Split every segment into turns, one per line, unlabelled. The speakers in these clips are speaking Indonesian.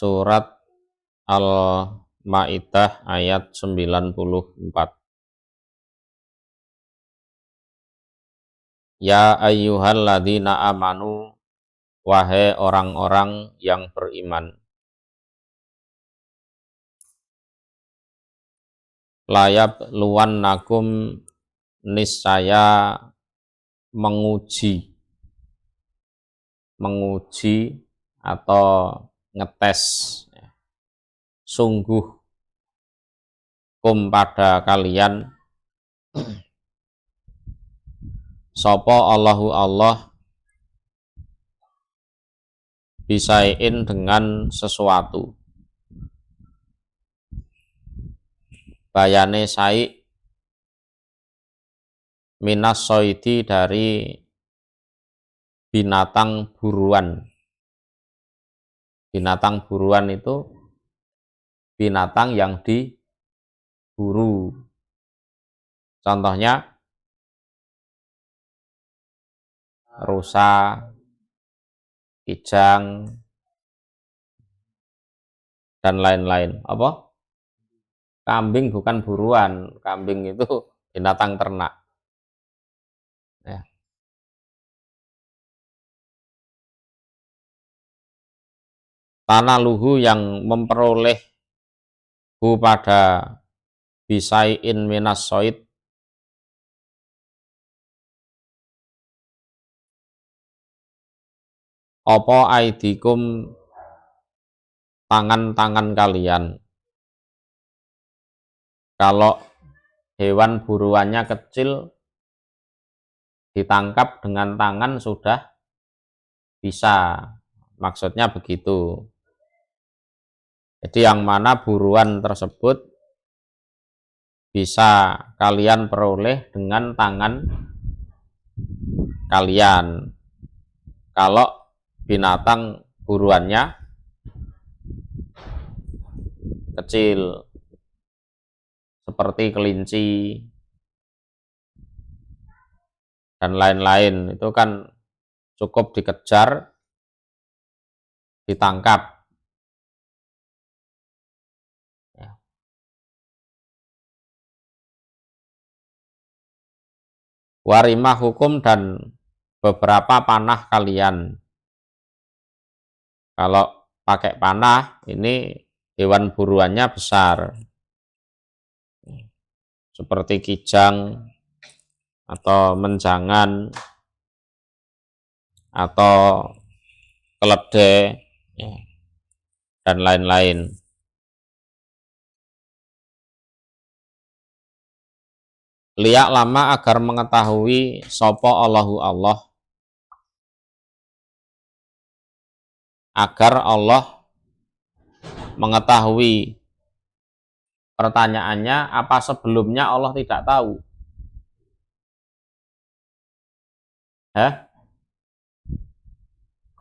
Surat Al-Maidah ayat 94. Ya ayyuhalladzina amanu, wahai orang-orang yang beriman, layab luwannakum, niscaya menguji atau ngetes, sungguh pada kalian sapa Allahu Allah bisain dengan sesuatu. Bayane sai minas soidi, dari binatang buruan. Binatang buruan itu binatang yang diburu. Contohnya rusa, kijang, dan lain-lain. Apa? Kambing bukan buruan, kambing itu binatang ternak. Ya. Tanah luhu, yang memperoleh pada bisai'in minas soid, apa aidikum, tangan-tangan kalian. Kalau hewan buruannya kecil, ditangkap dengan tangan sudah bisa, maksudnya begitu. Jadi yang mana buruan tersebut bisa kalian peroleh dengan tangan kalian. Kalau binatang buruannya kecil, seperti kelinci dan lain-lain, itu kan cukup dikejar, ditangkap. Warimah hukum, dan beberapa panah kalian. Kalau pakai panah, ini hewan buruannya besar, seperti kijang atau menjangan atau keledai, dan lain-lain. Liak lama, agar mengetahui sapa Allahu Allah, agar Allah mengetahui. Pertanyaannya, apa sebelumnya Allah tidak tahu?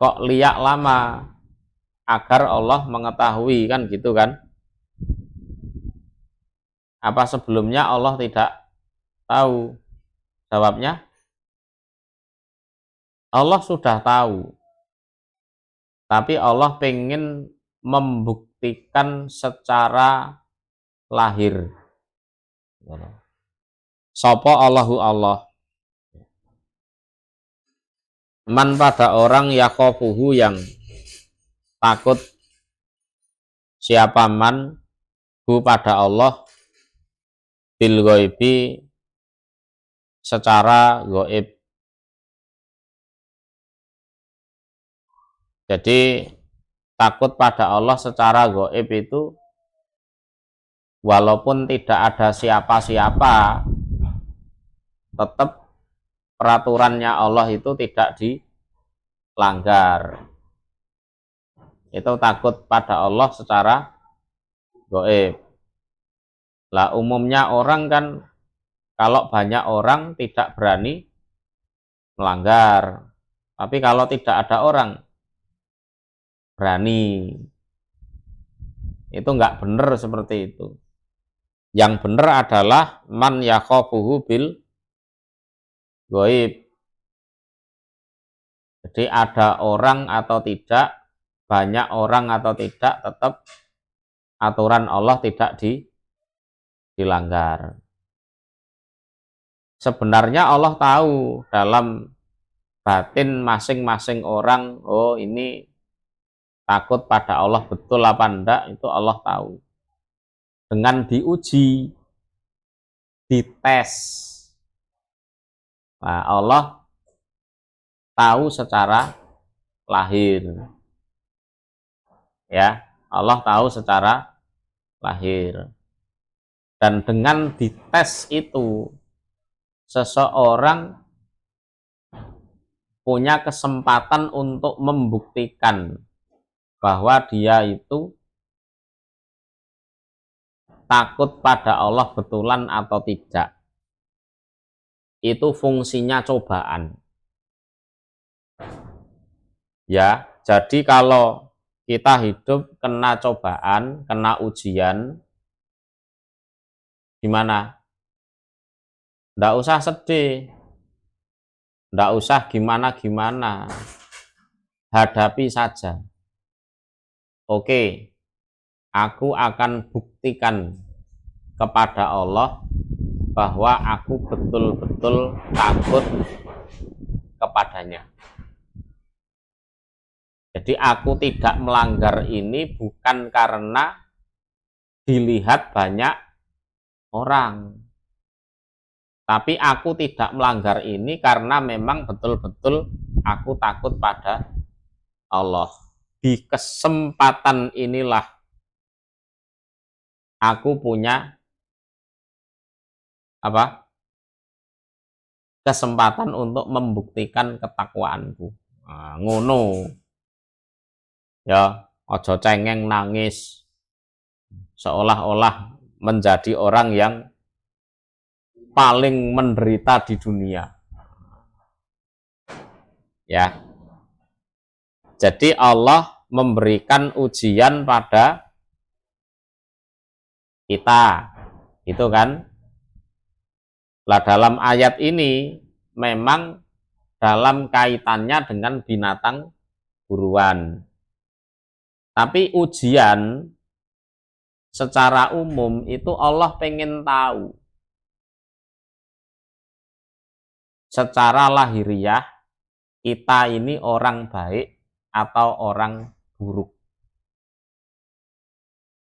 Kok liak lama, agar Allah mengetahui, kan gitu kan? Apa sebelumnya Allah tidak tahu? Jawabnya, Allah sudah tahu, tapi Allah pengen membuktikan secara lahir. Sapa Allahu Allah, man, pada orang, yakhofuhu, yang takut, siapa man, hu, pada Allah, bil ghaibi, secara gaib. Jadi takut pada Allah secara gaib itu walaupun tidak ada siapa-siapa, tetap peraturannya Allah itu tidak dilanggar. Itu takut pada Allah secara gaib. Lah umumnya orang kan, kalau banyak orang tidak berani melanggar, tapi kalau tidak ada orang berani. Itu enggak benar seperti itu. Yang benar adalah man yakhofuhu bil ghaib. Jadi ada orang atau tidak, banyak orang atau tidak, tetap aturan Allah tidak dilanggar. Sebenarnya Allah tahu dalam batin masing-masing orang, oh ini takut pada Allah betul apa enggak, itu Allah tahu. Dengan diuji, dites, nah, Allah tahu secara lahir. Ya, Allah tahu secara lahir. Dan dengan dites itu, seseorang punya kesempatan untuk membuktikan bahwa dia itu takut pada Allah betulan atau tidak. Itu fungsinya cobaan. Ya, jadi kalau kita hidup kena cobaan, kena ujian, gimana? Nggak usah sedih, nggak usah gimana-gimana, hadapi saja. Oke, aku akan buktikan kepada Allah bahwa aku betul-betul takut kepadanya. Jadi aku tidak melanggar ini bukan karena dilihat banyak orang, tapi aku tidak melanggar ini karena memang betul-betul aku takut pada Allah. Di kesempatan inilah aku punya kesempatan untuk membuktikan ketakwaanku. Nah, ngono. Ya, ojo cengeng nangis seolah-olah menjadi orang yang paling menderita di dunia. Ya. Jadi Allah memberikan ujian pada kita. Itu kan? Lah dalam ayat ini memang dalam kaitannya dengan binatang buruan. Tapi ujian secara umum itu Allah pengen tahu secara lahiriah kita ini orang baik atau orang buruk.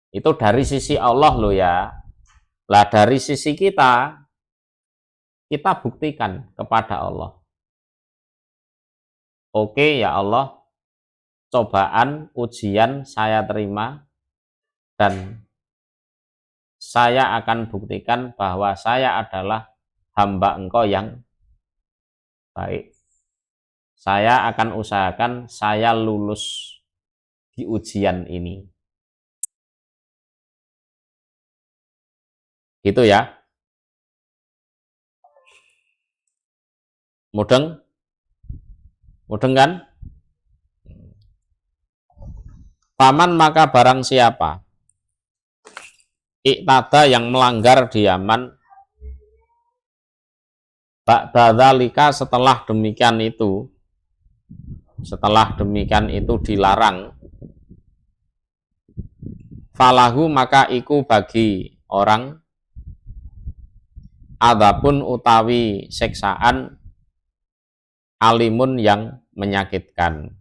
Itu dari sisi Allah loh ya. Lah dari sisi kita buktikan kepada Allah. Oke ya Allah, cobaan, ujian saya terima dan saya akan buktikan bahwa saya adalah hamba Engkau yang baik. Saya akan usahakan saya lulus di ujian ini. Gitu ya. Mudeng? Mudeng kan? Paman maka barang siapa iktada yang melanggar diaman ba'dadzalika setelah demikian itu dilarang, falahu maka iku bagi orang adapun utawi seksaan alimun yang menyakitkan.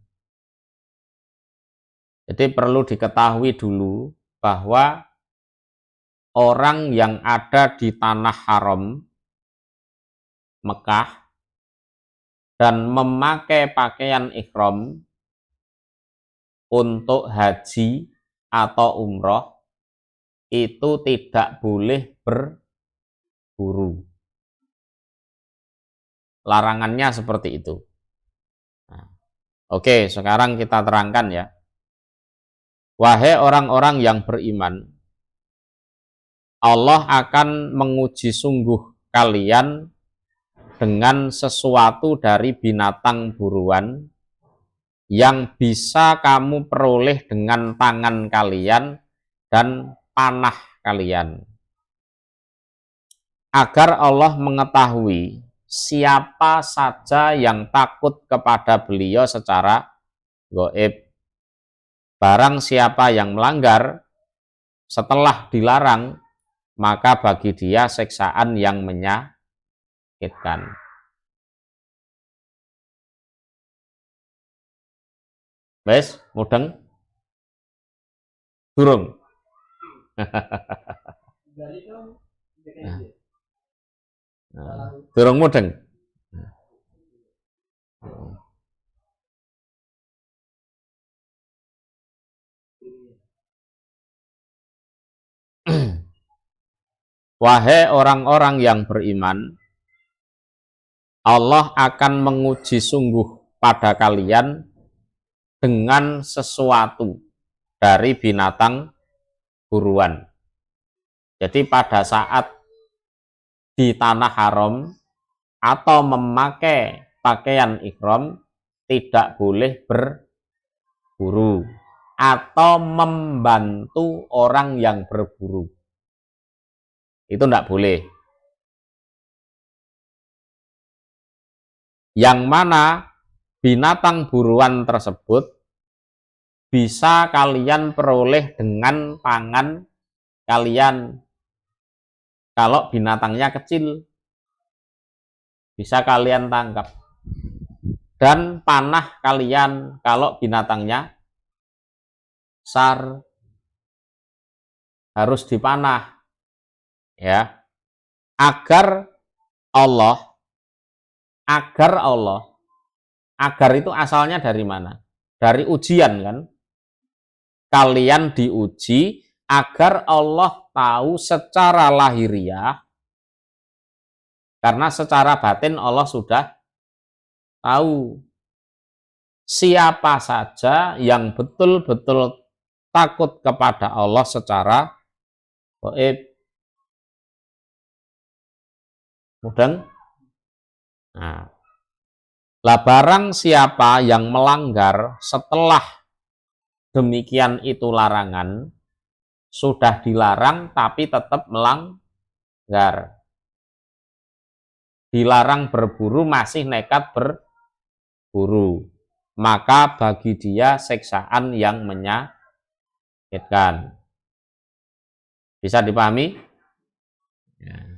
Jadi perlu diketahui dulu bahwa orang yang ada di tanah haram Mekah dan memakai pakaian ihram untuk haji atau umroh itu tidak boleh berburu. Larangannya seperti itu. Nah, oke, sekarang kita terangkan ya. Wahai orang-orang yang beriman, Allah akan menguji sungguh kalian dengan sesuatu dari binatang buruan yang bisa kamu peroleh dengan tangan kalian dan panah kalian. Agar Allah mengetahui siapa saja yang takut kepada beliau secara gaib. Barang siapa yang melanggar setelah dilarang, maka bagi dia siksaan yang menyakitkan. Wes, mudeng? Durung. Durung mudeng. Wahai orang-orang yang beriman, Allah akan menguji sungguh pada kalian dengan sesuatu dari binatang buruan. Jadi pada saat di tanah haram atau memakai pakaian ihram tidak boleh berburu atau membantu orang yang berburu. Itu tidak boleh. Yang mana binatang buruan tersebut bisa kalian peroleh dengan pangan kalian. Kalau binatangnya kecil, bisa kalian tangkap. Dan panah kalian kalau binatangnya besar, harus dipanah. Ya, agar Allah, agar itu asalnya dari mana? Dari ujian kan? Kalian diuji agar Allah tahu secara lahiriah, karena secara batin Allah sudah tahu siapa saja yang betul-betul takut kepada Allah secara gaib. Mudeng? Nah, lah barang siapa yang melanggar setelah demikian itu larangan, sudah dilarang tapi tetap melanggar. Dilarang berburu masih nekat berburu. Maka bagi dia siksaan yang menyakitkan. Bisa dipahami? Ya.